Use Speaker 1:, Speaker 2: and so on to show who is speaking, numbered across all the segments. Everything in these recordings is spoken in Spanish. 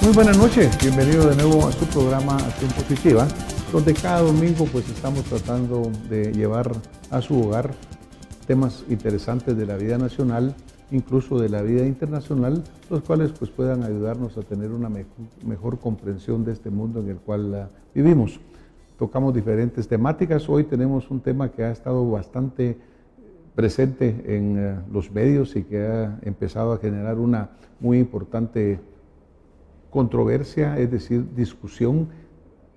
Speaker 1: Muy buenas noches, bienvenido de nuevo a su programa Acción Positiva, donde cada domingo pues estamos tratando de llevar a su hogar temas interesantes de la vida nacional, incluso de la vida internacional, los cuales pues puedan ayudarnos a tener una mejor comprensión de este mundo en el cual vivimos. Tocamos diferentes temáticas. Hoy tenemos un tema que ha estado bastante presente en los medios y que ha empezado a generar una muy importante controversia, es decir, discusión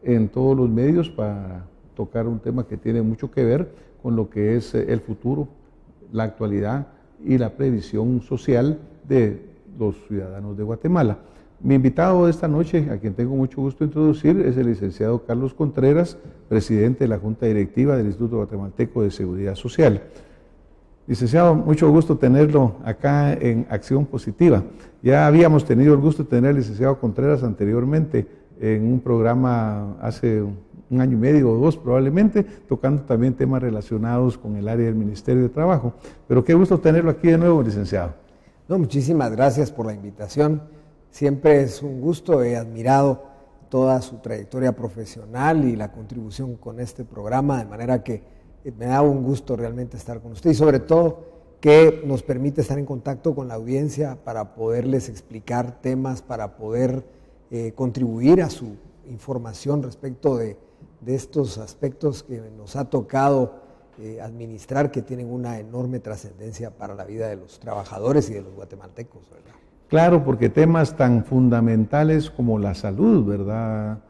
Speaker 1: en todos los medios para tocar un tema que tiene mucho que ver con lo que es el futuro, la actualidad y la previsión social de los ciudadanos de Guatemala. Mi invitado de esta noche, a quien tengo mucho gusto de introducir, es el licenciado Carlos Contreras, presidente de la Junta Directiva del Instituto Guatemalteco de Seguridad Social. Licenciado, mucho gusto tenerlo acá en Acción Positiva. Ya habíamos tenido el gusto de tener al licenciado Contreras anteriormente en un programa hace un año y medio o dos probablemente, tocando también temas relacionados con el área del Ministerio de Trabajo. Pero qué gusto tenerlo aquí de nuevo, licenciado.
Speaker 2: No, muchísimas gracias por la invitación. Siempre es un gusto, he admirado toda su trayectoria profesional y la contribución con este programa, de manera que me da un gusto realmente estar con usted y sobre todo que nos permite estar en contacto con la audiencia para poderles explicar temas, para poder contribuir a su información respecto de estos aspectos que nos ha tocado administrar, que tienen una enorme trascendencia para la vida de los trabajadores y de los guatemaltecos, ¿verdad?
Speaker 1: Claro, porque temas tan fundamentales como la salud, ¿verdad,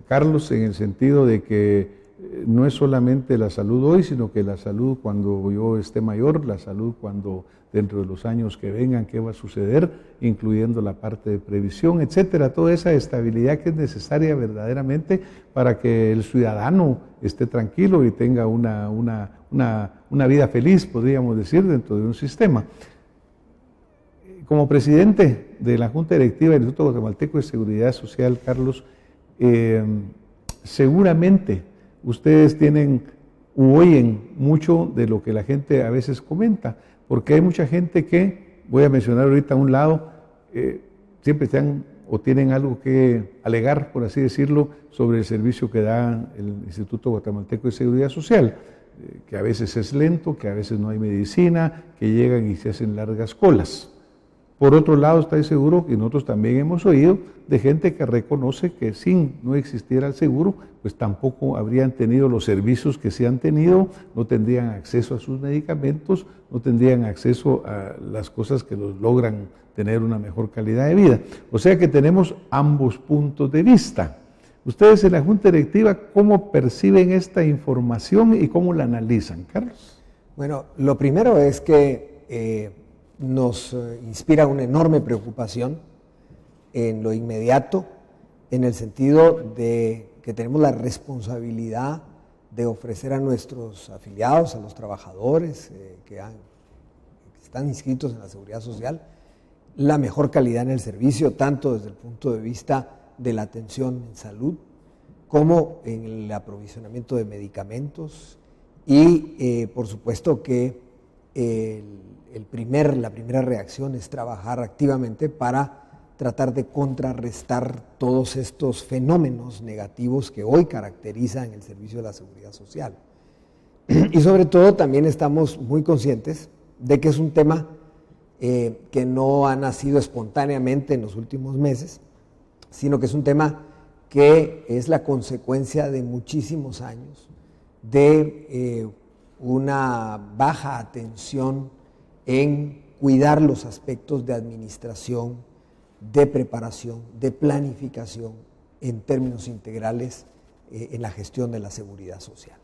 Speaker 1: Carlos? En el sentido de que no es solamente la salud hoy, sino que la salud cuando yo esté mayor, la salud cuando dentro de los años que vengan, qué va a suceder, incluyendo la parte de previsión, etcétera, toda esa estabilidad que es necesaria verdaderamente para que el ciudadano esté tranquilo y tenga una vida feliz, podríamos decir, dentro de un sistema. Como presidente de la Junta Directiva del Instituto Guatemalteco de Seguridad Social, Carlos, seguramente ustedes tienen u oyen mucho de lo que la gente a veces comenta, porque hay mucha gente que, voy a mencionar ahorita a un lado, siempre están o tienen algo que alegar, por así decirlo, sobre el servicio que da el Instituto Guatemalteco de Seguridad Social, que a veces es lento, que a veces no hay medicina, que llegan y se hacen largas colas. Por otro lado, estoy seguro que nosotros también hemos oído de gente que reconoce que si no existiera el seguro, pues tampoco habrían tenido los servicios que se han tenido, no tendrían acceso a sus medicamentos, no tendrían acceso a las cosas que los logran tener una mejor calidad de vida. O sea que tenemos ambos puntos de vista. Ustedes en la Junta Directiva, ¿cómo perciben esta información y cómo la analizan, Carlos?
Speaker 2: Bueno, lo primero es que nos inspira una enorme preocupación en lo inmediato, en el sentido de que tenemos la responsabilidad de ofrecer a nuestros afiliados, a los trabajadores que están inscritos en la Seguridad Social, la mejor calidad en el servicio, tanto desde el punto de vista de la atención en salud, como en el aprovisionamiento de medicamentos y por supuesto que la primera reacción es trabajar activamente para tratar de contrarrestar todos estos fenómenos negativos que hoy caracterizan el servicio de la seguridad social. Y sobre todo también estamos muy conscientes de que es un tema que no ha nacido espontáneamente en los últimos meses, sino que es un tema que es la consecuencia de muchísimos años de una baja atención en cuidar los aspectos de administración, de preparación, de planificación en términos integrales en la gestión de la seguridad social.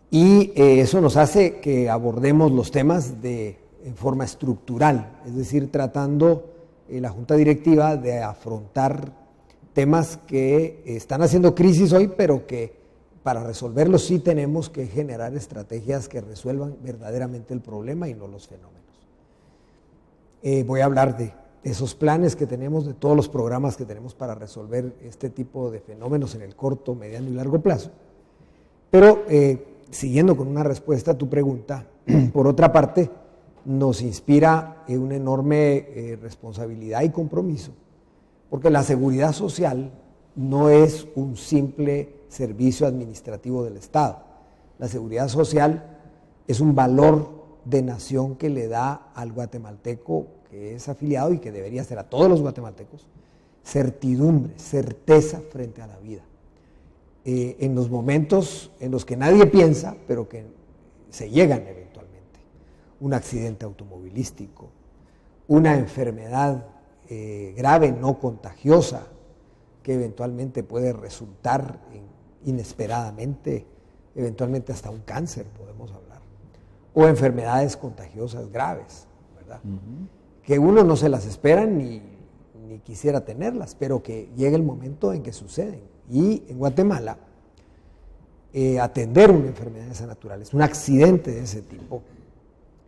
Speaker 2: Y eso nos hace que abordemos los temas en forma estructural, es decir, tratando la Junta Directiva de afrontar temas que están haciendo crisis hoy, pero que para resolverlos sí tenemos que generar estrategias que resuelvan verdaderamente el problema y no los fenómenos. Voy a hablar de esos planes que tenemos, de todos los programas que tenemos para resolver este tipo de fenómenos en el corto, mediano y largo plazo. Pero siguiendo con una respuesta a tu pregunta, por otra parte, nos inspira una enorme responsabilidad y compromiso porque la seguridad social no es un simple servicio administrativo del Estado. La seguridad social es un valor de nación que le da al guatemalteco que es afiliado y que debería ser a todos los guatemaltecos, certidumbre, certeza frente a la vida. En los momentos en los que nadie piensa, pero que se llegan eventualmente, un accidente automovilístico, una enfermedad grave, no contagiosa, que eventualmente puede resultar inesperadamente, eventualmente hasta un cáncer podemos hablar, o enfermedades contagiosas graves, ¿verdad? Que uno no se las espera ni quisiera tenerlas, pero que llega el momento en que suceden. Y en Guatemala, atender una enfermedad de esa naturaleza, un accidente de ese tipo,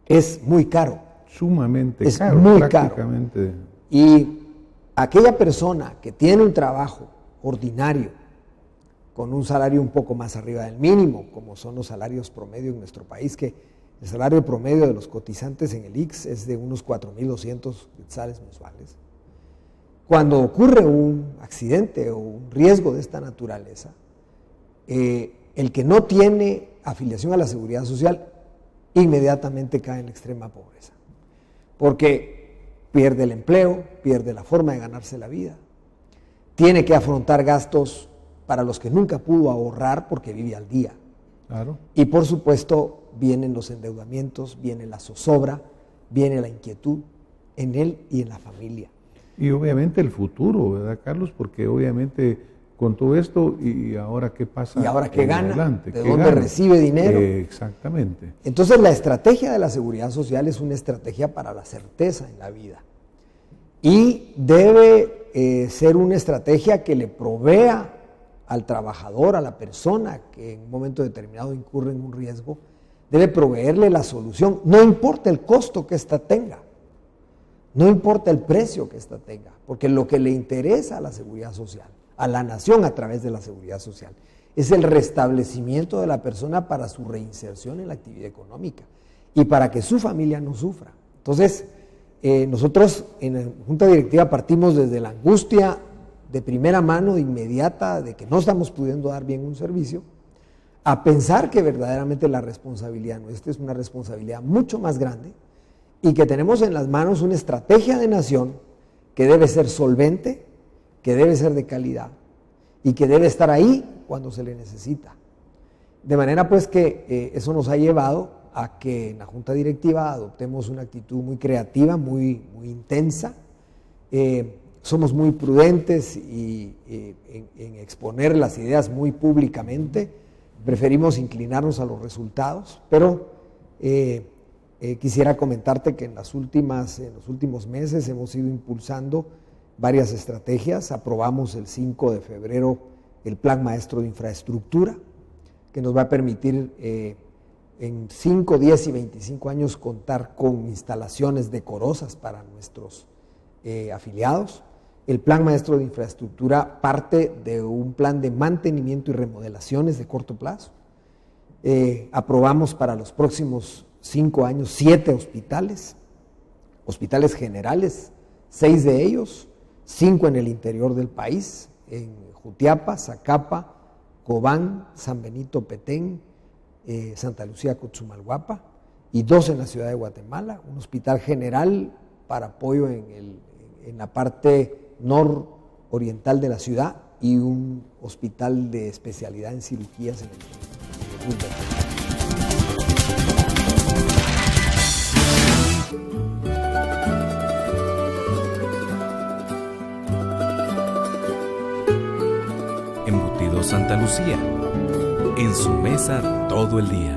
Speaker 2: es muy caro.
Speaker 1: Sumamente
Speaker 2: es
Speaker 1: caro,
Speaker 2: muy
Speaker 1: prácticamente.
Speaker 2: Caro. Y aquella persona que tiene un trabajo ordinario, con un salario un poco más arriba del mínimo, como son los salarios promedio en nuestro país, que el salario promedio de los cotizantes en el ICS es de unos 4.200 quetzales mensuales. Cuando ocurre un accidente o un riesgo de esta naturaleza, el que no tiene afiliación a la seguridad social inmediatamente cae en la extrema pobreza, porque pierde el empleo, pierde la forma de ganarse la vida, tiene que afrontar gastos para los que nunca pudo ahorrar porque vive al día.
Speaker 1: Claro.
Speaker 2: Y por supuesto vienen los endeudamientos, viene la zozobra, viene la inquietud en él y en la familia.
Speaker 1: Y obviamente el futuro, ¿verdad, Carlos? Porque obviamente con todo esto, ¿y ahora qué pasa?
Speaker 2: ¿Y ahora qué gana?
Speaker 1: Adelante?
Speaker 2: ¿De dónde recibe dinero?
Speaker 1: Exactamente.
Speaker 2: Entonces la estrategia de la seguridad social es una estrategia para la certeza en la vida. Y debe ser una estrategia que le provea al trabajador, a la persona que en un momento determinado incurre en un riesgo, debe proveerle la solución, no importa el costo que ésta tenga, no importa el precio que ésta tenga, porque lo que le interesa a la seguridad social, a la nación a través de la seguridad social, es el restablecimiento de la persona para su reinserción en la actividad económica y para que su familia no sufra. Entonces, nosotros en la Junta Directiva partimos desde la angustia de primera mano, inmediata, de que no estamos pudiendo dar bien un servicio, a pensar que verdaderamente la responsabilidad nuestra es una responsabilidad mucho más grande y que tenemos en las manos una estrategia de nación que debe ser solvente, que debe ser de calidad y que debe estar ahí cuando se le necesita. De manera pues que eso nos ha llevado a que en la Junta Directiva adoptemos una actitud muy creativa, muy intensa. Somos muy prudentes y en exponer las ideas muy públicamente. Preferimos inclinarnos a los resultados, pero quisiera comentarte que en los últimos meses hemos ido impulsando varias estrategias. Aprobamos el 5 de febrero el Plan Maestro de Infraestructura, que nos va a permitir en 5, 10 y 25 años contar con instalaciones decorosas para nuestros afiliados. El Plan Maestro de Infraestructura parte de un plan de mantenimiento y remodelaciones de corto plazo. Aprobamos para los próximos 5 años 7 hospitales generales, 6 de ellos, 5 en el interior del país, en Jutiapa, Zacapa, Cobán, San Benito, Petén, Santa Lucía, Cotzumalguapa, y 2 en la ciudad de Guatemala, un hospital general para apoyo en la parte nororiental de la ciudad y un hospital de especialidad en cirugías en el
Speaker 3: Embutido Santa Lucía, en su mesa todo el día.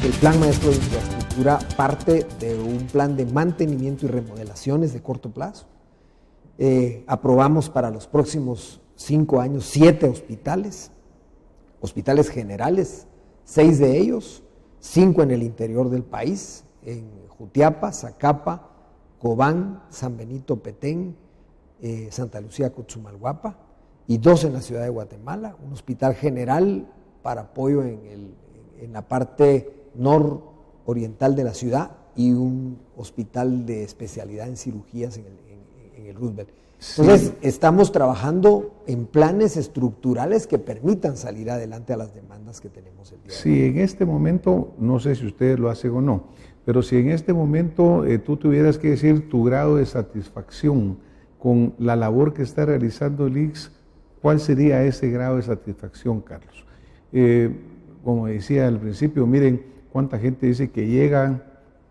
Speaker 2: El Plan Maestro de Infraestructura parte de un plan de mantenimiento y remodelaciones de corto plazo. Aprobamos para los próximos 5 años 7 hospitales generales, 6 de ellos, 5 en el interior del país, en Jutiapa, Zacapa, Cobán, San Benito, Petén, Santa Lucía, Cotzumalguapa, y 2 en la ciudad de Guatemala, un hospital general para apoyo en la parte nororiental de la ciudad y un hospital de especialidad en cirugías en el Roosevelt. Entonces, estamos trabajando en planes estructurales que permitan salir adelante a las demandas que tenemos el día de hoy.
Speaker 1: Si en este momento, no sé si ustedes lo hacen o no, pero si en este momento tú tuvieras que decir tu grado de satisfacción con la labor que está realizando el ICS, ¿cuál sería ese grado de satisfacción, Carlos? Como decía al principio, miren cuánta gente dice que llegan,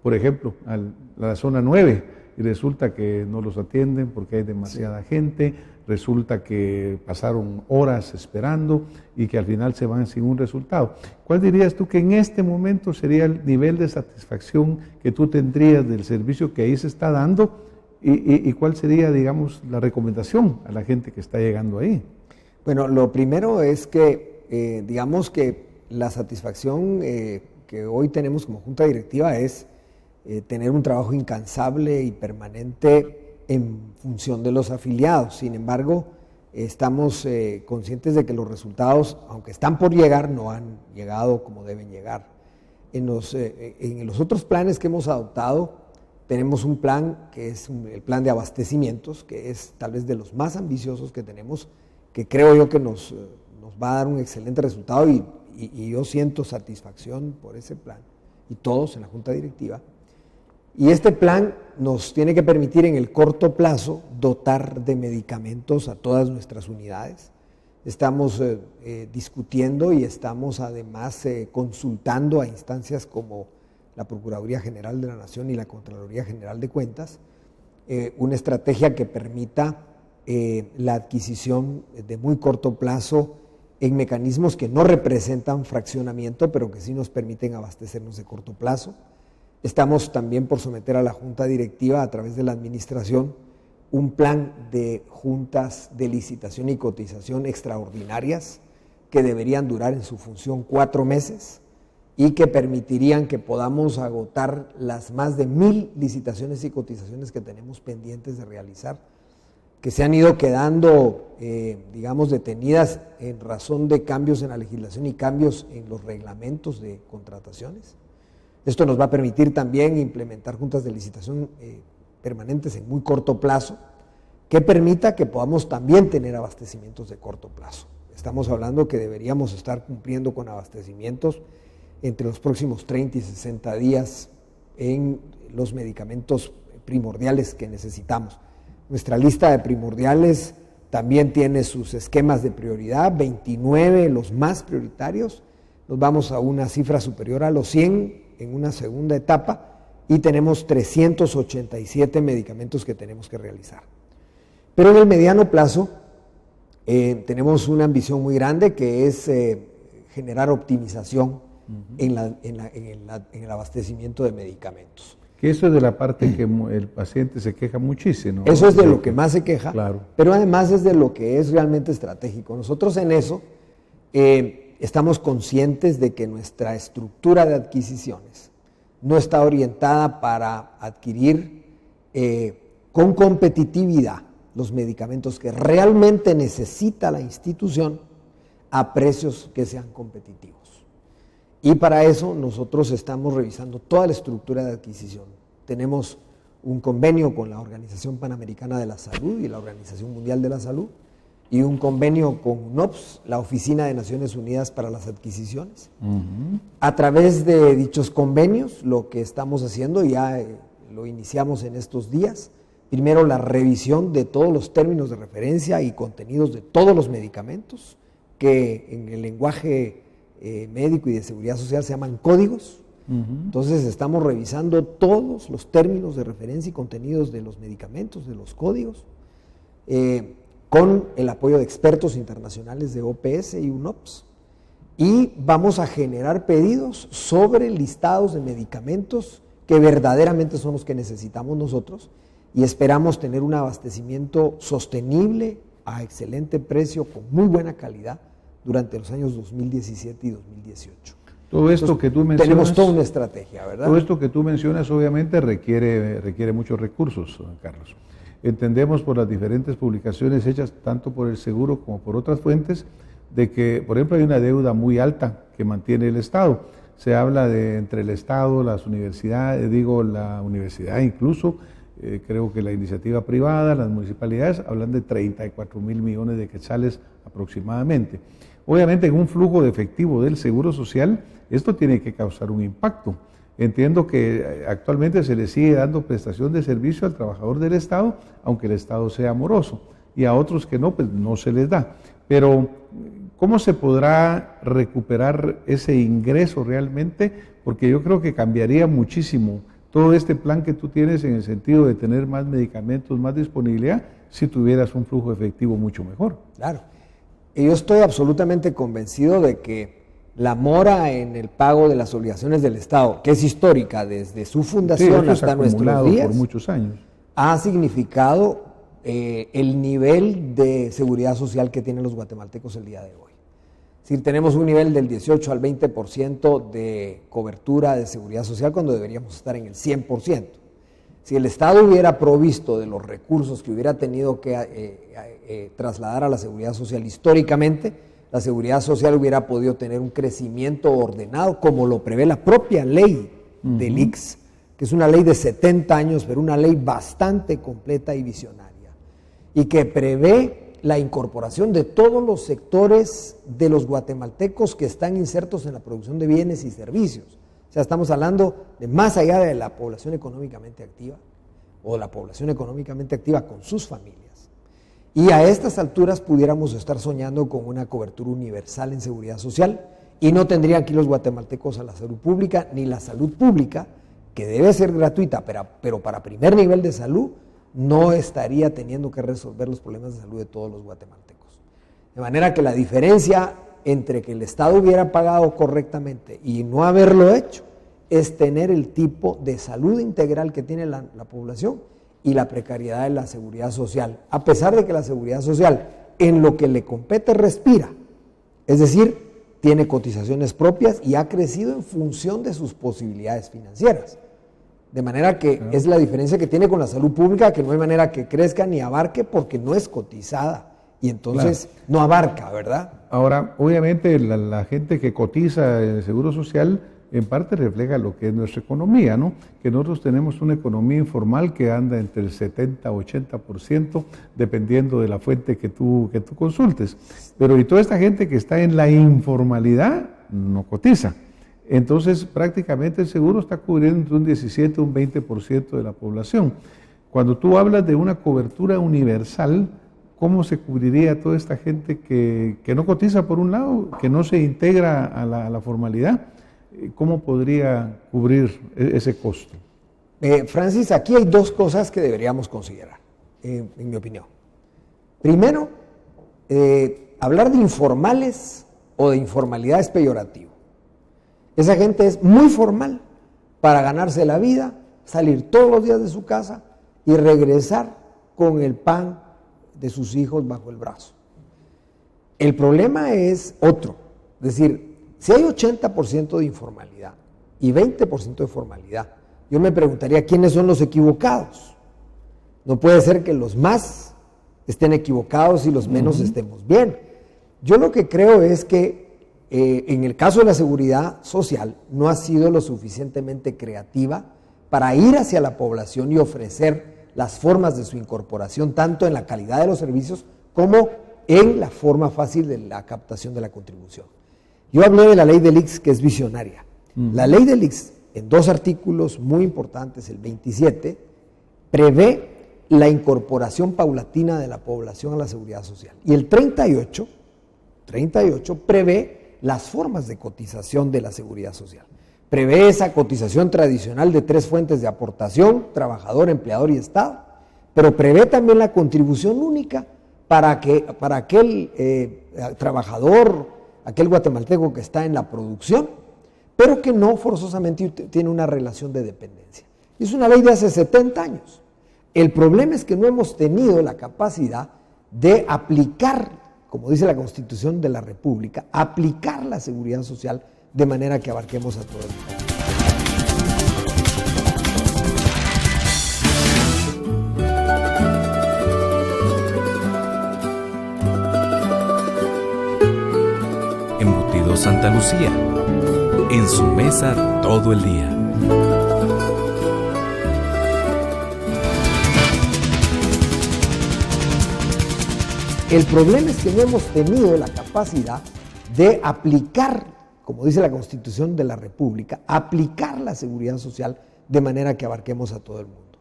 Speaker 1: por ejemplo, a la zona 9, y resulta que no los atienden porque hay demasiada gente, resulta que pasaron horas esperando y que al final se van sin un resultado. ¿Cuál dirías tú que en este momento sería el nivel de satisfacción que tú tendrías del servicio que ahí se está dando y cuál sería, digamos, la recomendación a la gente que está llegando ahí?
Speaker 2: Bueno, lo primero es que, digamos que la satisfacción que hoy tenemos como Junta Directiva es tener un trabajo incansable y permanente en función de los afiliados. Sin embargo, estamos conscientes de que los resultados, aunque están por llegar, no han llegado como deben llegar. En los otros planes que hemos adoptado, tenemos un plan que es el plan de abastecimientos, que es tal vez de los más ambiciosos que tenemos, que creo yo que nos va a dar un excelente resultado y yo siento satisfacción por ese plan, y todos en la Junta Directiva. Y este plan nos tiene que permitir en el corto plazo dotar de medicamentos a todas nuestras unidades. Estamos discutiendo y estamos además consultando a instancias como la Procuraduría General de la Nación y la Contraloría General de Cuentas, una estrategia que permita la adquisición de muy corto plazo en mecanismos que no representan fraccionamiento, pero que sí nos permiten abastecernos de corto plazo. Estamos también por someter a la Junta Directiva a través de la Administración un plan de juntas de licitación y cotización extraordinarias que deberían durar en su función 4 meses y que permitirían que podamos agotar las más de 1000 licitaciones y cotizaciones que tenemos pendientes de realizar, que se han ido quedando, digamos, detenidas en razón de cambios en la legislación y cambios en los reglamentos de contrataciones. Esto nos va a permitir también implementar juntas de licitación permanentes en muy corto plazo, que permita que podamos también tener abastecimientos de corto plazo. Estamos hablando que deberíamos estar cumpliendo con abastecimientos entre los próximos 30 y 60 días en los medicamentos primordiales que necesitamos. Nuestra lista de primordiales también tiene sus esquemas de prioridad, 29 los más prioritarios, nos vamos a una cifra superior a los 100 en una segunda etapa y tenemos 387 medicamentos que tenemos que realizar. Pero en el mediano plazo tenemos una ambición muy grande que es generar optimización en el abastecimiento de medicamentos.
Speaker 1: Que eso es de la parte que el paciente se queja muchísimo, ¿no?
Speaker 2: Eso es de lo que más se queja,
Speaker 1: claro.
Speaker 2: Pero además es de lo que es realmente estratégico. Nosotros en eso estamos conscientes de que nuestra estructura de adquisiciones no está orientada para adquirir con competitividad los medicamentos que realmente necesita la institución a precios que sean competitivos. Y para eso nosotros estamos revisando toda la estructura de adquisición. Tenemos un convenio con la Organización Panamericana de la Salud y la Organización Mundial de la Salud, y un convenio con UNOPS, la Oficina de Naciones Unidas para las Adquisiciones. A través de dichos convenios, lo que estamos haciendo, ya lo iniciamos en estos días, primero la revisión de todos los términos de referencia y contenidos de todos los medicamentos, que en el lenguaje médico y de seguridad social se llaman códigos. Entonces estamos revisando todos los términos de referencia y contenidos de los medicamentos, de los códigos, con el apoyo de expertos internacionales de OPS y UNOPS, y vamos a generar pedidos sobre listados de medicamentos que verdaderamente son los que necesitamos nosotros, y esperamos tener un abastecimiento sostenible a excelente precio, con muy buena calidad, durante los años 2017 y 2018.
Speaker 1: Todo esto Entonces, que tú mencionas,
Speaker 2: tenemos toda una estrategia, ¿verdad?
Speaker 1: Todo esto que tú mencionas obviamente requiere muchos recursos, Carlos. Entendemos por las diferentes publicaciones hechas tanto por el seguro como por otras fuentes, de que, por ejemplo, hay una deuda muy alta que mantiene el Estado. se habla de entre el Estado, las universidades, la universidad incluso, creo que la iniciativa privada, las municipalidades, hablan de 34.000 millones de quetzales aproximadamente. Obviamente en un flujo de efectivo del Seguro Social, esto tiene que causar un impacto. Entiendo que actualmente se le sigue dando prestación de servicio al trabajador del Estado, aunque el Estado sea moroso, y a otros que no, pues no se les da. Pero, ¿cómo se podrá recuperar ese ingreso realmente? Porque yo creo que cambiaría muchísimo todo este plan que tú tienes en el sentido de tener más medicamentos, más disponibilidad, si tuvieras un flujo efectivo mucho mejor.
Speaker 2: Claro. Y yo estoy absolutamente convencido de que la mora en el pago de las obligaciones del Estado, que es histórica desde su fundación hasta nuestros días,
Speaker 1: por muchos años,
Speaker 2: ha significado el nivel de seguridad social que tienen los guatemaltecos el día de hoy. Es decir, tenemos un nivel del 18 al 20% de cobertura de seguridad social cuando deberíamos estar en el 100%. Si el Estado hubiera provisto de los recursos que hubiera tenido que trasladar a la seguridad social históricamente, la seguridad social hubiera podido tener un crecimiento ordenado, como lo prevé la propia ley del ICS, que es una ley de 70 años, pero una ley bastante completa y visionaria, y que prevé la incorporación de todos los sectores de los guatemaltecos que están insertos en la producción de bienes y servicios. O sea, estamos hablando de más allá de la población económicamente activa, o la población económicamente activa con sus familias. Y a estas alturas pudiéramos estar soñando con una cobertura universal en seguridad social y no tendrían aquí los guatemaltecos a la salud pública, ni la salud pública, que debe ser gratuita, pero para primer nivel de salud, no estaría teniendo que resolver los problemas de salud de todos los guatemaltecos. De manera que la diferencia entre que el Estado hubiera pagado correctamente y no haberlo hecho es tener el tipo de salud integral que tiene la población y la precariedad de la seguridad social, a pesar de que la seguridad social en lo que le compete respira, es decir, tiene cotizaciones propias y ha crecido en función de sus posibilidades financieras. De manera que es la diferencia que tiene con la salud pública, que no hay manera que crezca ni abarque porque no es cotizada y entonces no abarca, ¿verdad?
Speaker 1: Ahora, obviamente la gente que cotiza en el Seguro Social en parte refleja lo que es nuestra economía, ¿no? Que nosotros tenemos una economía informal que anda entre el 70-80%, dependiendo de la fuente que tú consultes. Pero y toda esta gente que está en la informalidad no cotiza. Entonces, prácticamente el seguro está cubriendo entre un 17 y un 20% de la población. Cuando tú hablas de una cobertura universal, ¿cómo se cubriría toda esta gente que no cotiza por un lado, que no se integra a la formalidad? ¿Cómo podría cubrir ese costo?
Speaker 2: Francis, aquí hay dos cosas que deberíamos considerar, en mi opinión. Primero, hablar de informales o de informalidad es peyorativo. Esa gente es muy formal para ganarse la vida, salir todos los días de su casa y regresar con el pan de sus hijos bajo el brazo. El problema es otro, es decir, si hay 80% de informalidad y 20% de formalidad, yo me preguntaría quiénes son los equivocados. No puede ser que los más estén equivocados y los menos estemos bien. Yo lo que creo es que en el caso de la seguridad social no ha sido lo suficientemente creativa para ir hacia la población y ofrecer las formas de su incorporación, tanto en la calidad de los servicios como en la forma fácil de la captación de la contribución. Yo hablé de la ley del ICS, que es visionaria. La ley del ICS, en dos artículos muy importantes, el 27, prevé la incorporación paulatina de la población a la seguridad social. Y el 38 prevé las formas de cotización de la seguridad social. Prevé esa cotización tradicional de 3 fuentes de aportación, trabajador, empleador y Estado, pero prevé también la contribución única para aquel trabajador, aquel guatemalteco que está en la producción, pero que no forzosamente tiene una relación de dependencia. Es una ley de hace 70 años. El problema es que no hemos tenido la capacidad de aplicar, como dice la Constitución de la República, aplicar la seguridad social de manera que abarquemos a todo el mundo.
Speaker 3: Embutidos Santa Lucía. En su mesa todo el día.
Speaker 2: El problema es que no hemos tenido la capacidad de aplicar, como dice la Constitución de la República, aplicar la seguridad social de manera que abarquemos a todo el mundo.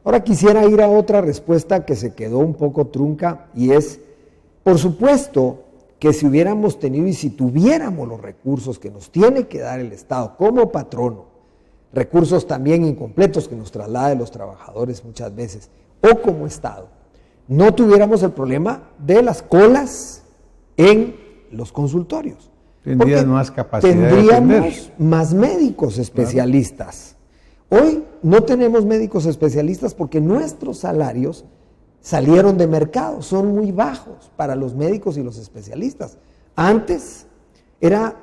Speaker 2: Ahora quisiera ir a otra respuesta que se quedó un poco trunca y es, por supuesto, que si hubiéramos tenido y si tuviéramos los recursos que nos tiene que dar el Estado como patrono, recursos también incompletos que nos traslada de los trabajadores muchas veces, o como Estado, no tuviéramos el problema de las colas en los consultorios.
Speaker 1: Tendrías más capacidad de
Speaker 2: tendríamos
Speaker 1: atender.
Speaker 2: más médicos especialistas. Claro. Hoy no tenemos médicos especialistas porque nuestros salarios salieron de mercado, son muy bajos para los médicos y los especialistas. Antes era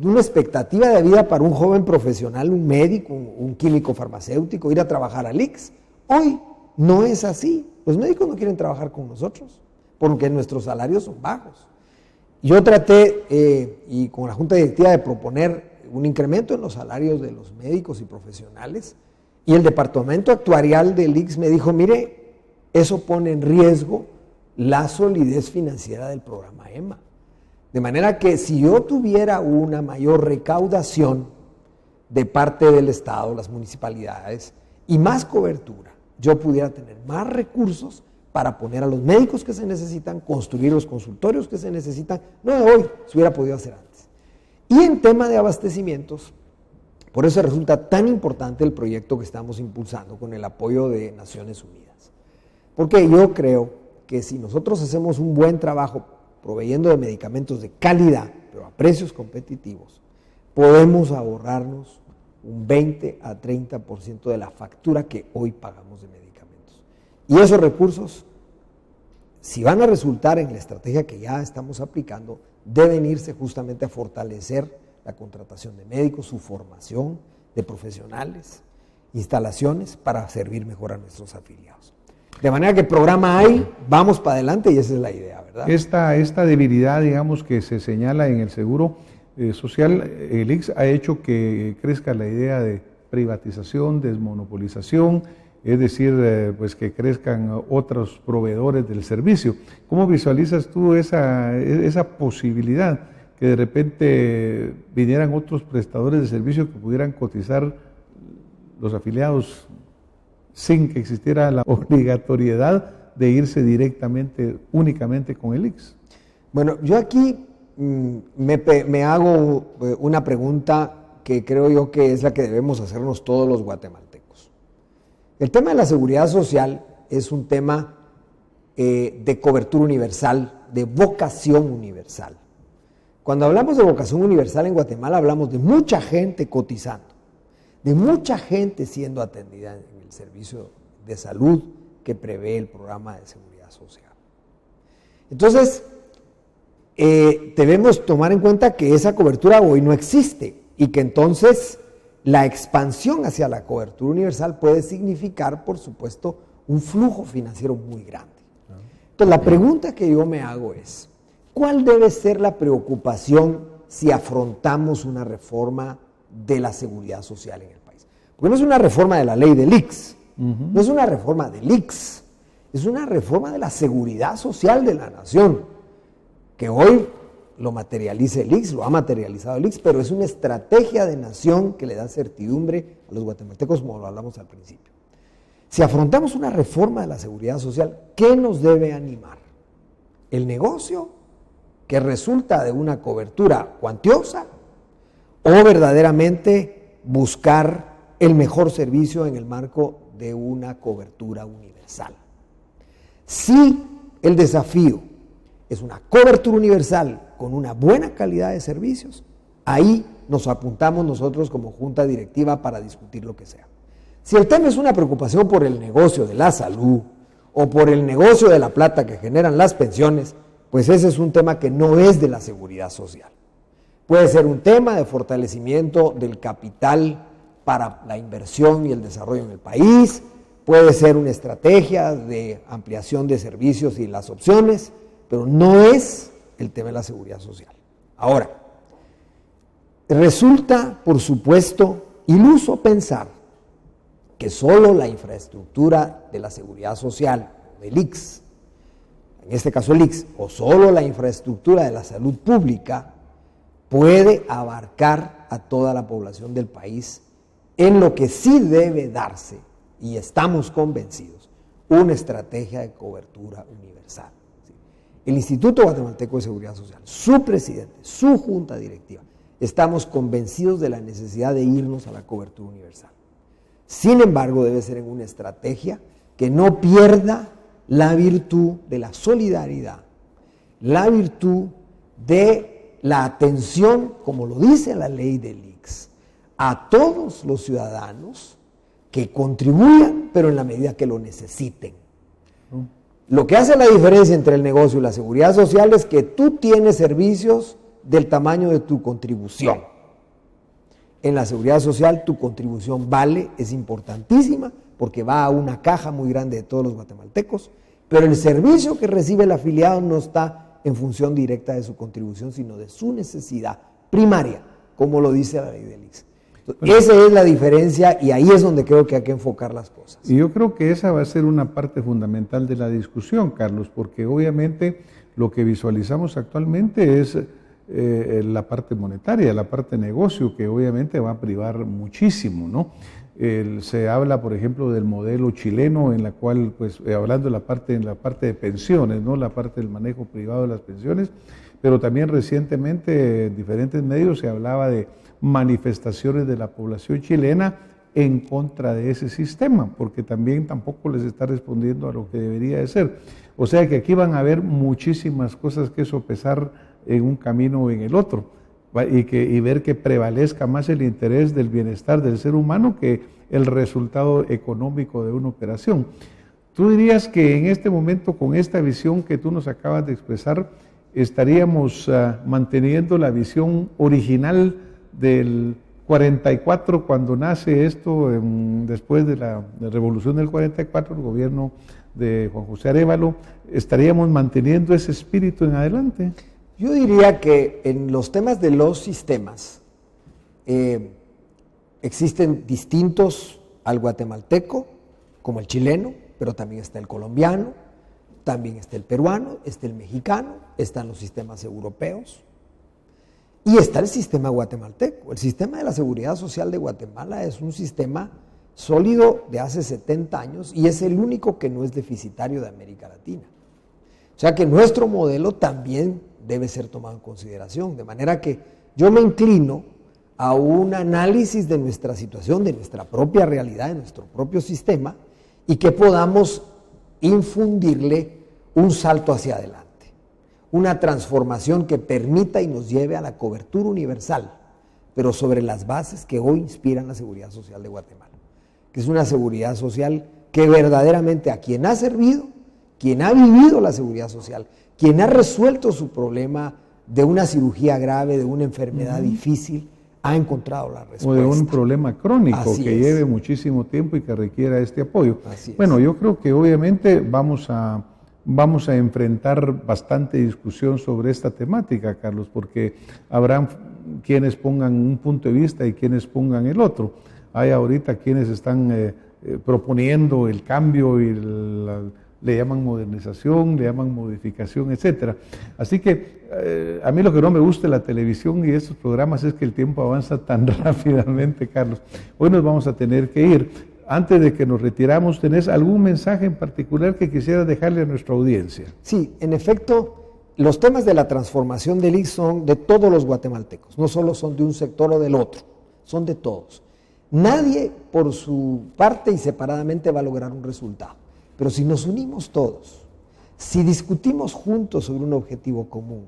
Speaker 2: una expectativa de vida para un joven profesional, un médico, un químico farmacéutico, ir a trabajar al ICS. Hoy no es así. Los médicos no quieren trabajar con nosotros porque nuestros salarios son bajos. Yo traté, y con la Junta Directiva, de proponer un incremento en los salarios de los médicos y profesionales, y el departamento actuarial del ICS me dijo, mire, eso pone en riesgo la solidez financiera del programa EMA. De manera que si yo tuviera una mayor recaudación de parte del Estado, las municipalidades, y más cobertura, yo pudiera tener más recursos para poner a los médicos que se necesitan, construir los consultorios que se necesitan, no de hoy, se hubiera podido hacer antes. Y en tema de abastecimientos, por eso resulta tan importante el proyecto que estamos impulsando con el apoyo de Naciones Unidas. Porque yo creo que si nosotros hacemos un buen trabajo proveyendo de medicamentos de calidad, pero a precios competitivos, podemos ahorrarnos un 20 a 30% de la factura que hoy pagamos de medicamentos. Y esos recursos, si van a resultar en la estrategia que ya estamos aplicando, deben irse justamente a fortalecer la contratación de médicos, su formación de profesionales, instalaciones para servir mejor a nuestros afiliados. De manera que programa hay, vamos para adelante y esa es la idea, ¿verdad?
Speaker 1: Esta debilidad, digamos, que se señala en el seguro social, el ICS ha hecho que crezca la idea de privatización, desmonopolización, es decir, pues que crezcan otros proveedores del servicio. ¿Cómo visualizas tú esa posibilidad, que de repente vinieran otros prestadores de servicio que pudieran cotizar los afiliados sin que existiera la obligatoriedad de irse directamente, únicamente con el ICS?
Speaker 2: Bueno, yo aquí me hago una pregunta que creo yo que es la que debemos hacernos todos los guatemaltecos. El tema de la seguridad social es un tema de cobertura universal, de vocación universal. Cuando hablamos de vocación universal en Guatemala hablamos de mucha gente cotizando, de mucha gente siendo atendida en el servicio de salud que prevé el programa de seguridad social. Entonces, debemos tomar en cuenta que esa cobertura hoy no existe y que entonces la expansión hacia la cobertura universal puede significar, por supuesto, un flujo financiero muy grande. Entonces, la pregunta que yo me hago es, ¿cuál debe ser la preocupación si afrontamos una reforma de la seguridad social en el país? Porque no es una reforma de la ley del ICS, no es una reforma del ICS, es una reforma de la seguridad social de la nación, que hoy lo materializa el ICS, lo ha materializado el ICS, pero es una estrategia de nación que le da certidumbre a los guatemaltecos, como lo hablamos al principio. Si afrontamos una reforma de la seguridad social, ¿qué nos debe animar? ¿El negocio, que resulta de una cobertura cuantiosa, o verdaderamente buscar el mejor servicio en el marco de una cobertura universal? Si el desafío es una cobertura universal con una buena calidad de servicios, ahí nos apuntamos nosotros como junta directiva para discutir lo que sea. Si el tema es una preocupación por el negocio de la salud o por el negocio de la plata que generan las pensiones, pues ese es un tema que no es de la seguridad social. Puede ser un tema de fortalecimiento del capital para la inversión y el desarrollo en el país, puede ser una estrategia de ampliación de servicios y las opciones, pero no es el tema de la seguridad social. Ahora, Resulta, por supuesto, iluso pensar que solo la infraestructura de la seguridad social, del ICS, en este caso el ICS, o solo la infraestructura de la salud pública, puede abarcar a toda la población del país en lo que sí debe darse, y estamos convencidos, una estrategia de cobertura universal. El Instituto Guatemalteco de Seguridad Social, su presidente, su junta directiva, estamos convencidos de la necesidad de irnos a la cobertura universal. Sin embargo, debe ser en una estrategia que no pierda la virtud de la solidaridad, la virtud de la atención, como lo dice la ley del ICS, a todos los ciudadanos que contribuyan, pero en la medida que lo necesiten. Lo que hace la diferencia entre el negocio y la seguridad social es que tú tienes servicios del tamaño de tu contribución. En la seguridad social tu contribución vale, es importantísima, porque va a una caja muy grande de todos los guatemaltecos, pero el servicio que recibe el afiliado no está en función directa de su contribución, sino de su necesidad primaria, como lo dice la ley del ICS. Esa es la diferencia y ahí es donde creo que hay que enfocar las cosas.
Speaker 1: Y yo creo que esa va a ser una parte fundamental de la discusión, Carlos, porque obviamente lo que visualizamos actualmente es la parte monetaria, la parte negocio, que obviamente va a privar muchísimo, ¿no? Se habla, por ejemplo, del modelo chileno, en la cual, pues, hablando en la parte de pensiones, ¿no? La parte del manejo privado de las pensiones, pero también recientemente en diferentes medios se hablaba de manifestaciones de la población chilena en contra de ese sistema, porque también tampoco les está respondiendo a lo que debería de ser. O sea que aquí van a haber muchísimas cosas que sopesar en un camino o en el otro, y ver que prevalezca más el interés del bienestar del ser humano que el resultado económico de una operación. ¿Tú dirías que en este momento, con esta visión que tú nos acabas de expresar, estaríamos manteniendo la visión original del 44, cuando nace esto, después de la revolución del 44, el gobierno de Juan José Arévalo, estaríamos manteniendo ese espíritu en adelante?
Speaker 2: Yo diría que en los temas de los sistemas existen distintos al guatemalteco, como el chileno, pero también está el colombiano, también está el peruano, está el mexicano, están los sistemas europeos y está el sistema guatemalteco. El sistema de la seguridad social de Guatemala es un sistema sólido de hace 70 años y es el único que no es deficitario de América Latina. O sea que nuestro modelo también debe ser tomado en consideración, de manera que yo me inclino a un análisis de nuestra situación, de nuestra propia realidad, de nuestro propio sistema, y que podamos infundirle un salto hacia adelante, una transformación que permita y nos lleve a la cobertura universal, pero sobre las bases que hoy inspiran la seguridad social de Guatemala, que es una seguridad social que verdaderamente a quien ha servido, quien ha vivido la seguridad social, quien ha resuelto su problema de una cirugía grave, de una enfermedad difícil, ha encontrado la respuesta.
Speaker 1: O de un problema crónico
Speaker 2: Así
Speaker 1: que
Speaker 2: es.
Speaker 1: lleve muchísimo tiempo y que requiera este apoyo.
Speaker 2: Así es.
Speaker 1: Bueno, yo creo que obviamente vamos a enfrentar bastante discusión sobre esta temática, Carlos, porque habrán quienes pongan un punto de vista y quienes pongan el otro. Hay ahorita quienes están proponiendo el cambio y le llaman modernización, le llaman modificación, etcétera. Así que a mí lo que no me gusta de la televisión y de estos programas es que el tiempo avanza tan rápidamente, Carlos. Hoy nos vamos a tener que ir. Antes de que nos retiramos, ¿tenés algún mensaje en particular que quisieras dejarle a nuestra audiencia?
Speaker 2: Sí, en efecto, los temas de la transformación del ICS son de todos los guatemaltecos, no solo son de un sector o del otro, son de todos. Nadie por su parte y separadamente va a lograr un resultado. Pero si nos unimos todos, si discutimos juntos sobre un objetivo común,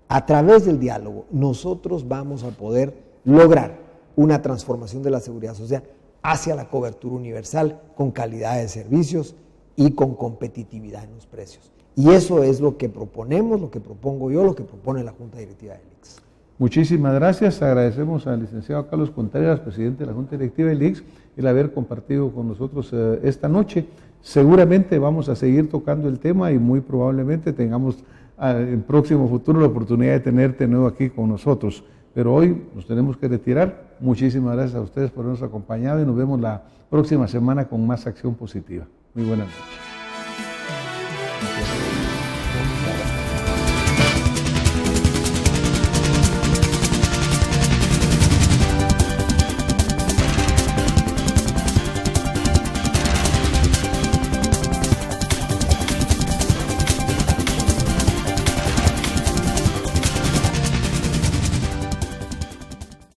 Speaker 2: a través del diálogo, nosotros vamos a poder lograr una transformación de la seguridad social hacia la cobertura universal, con calidad de servicios y con competitividad en los precios. Y eso es lo que proponemos, lo que propongo yo, lo que propone la Junta Directiva del ICS.
Speaker 1: Muchísimas gracias. Agradecemos al licenciado Carlos Contreras, presidente de la Junta Directiva del ICS, el haber compartido con nosotros esta noche. Seguramente vamos a seguir tocando el tema y muy probablemente tengamos en próximo futuro la oportunidad de tenerte de nuevo aquí con nosotros. Pero hoy nos tenemos que retirar. Muchísimas gracias a ustedes por habernos acompañado y nos vemos la próxima semana con más acción positiva. Muy buenas noches.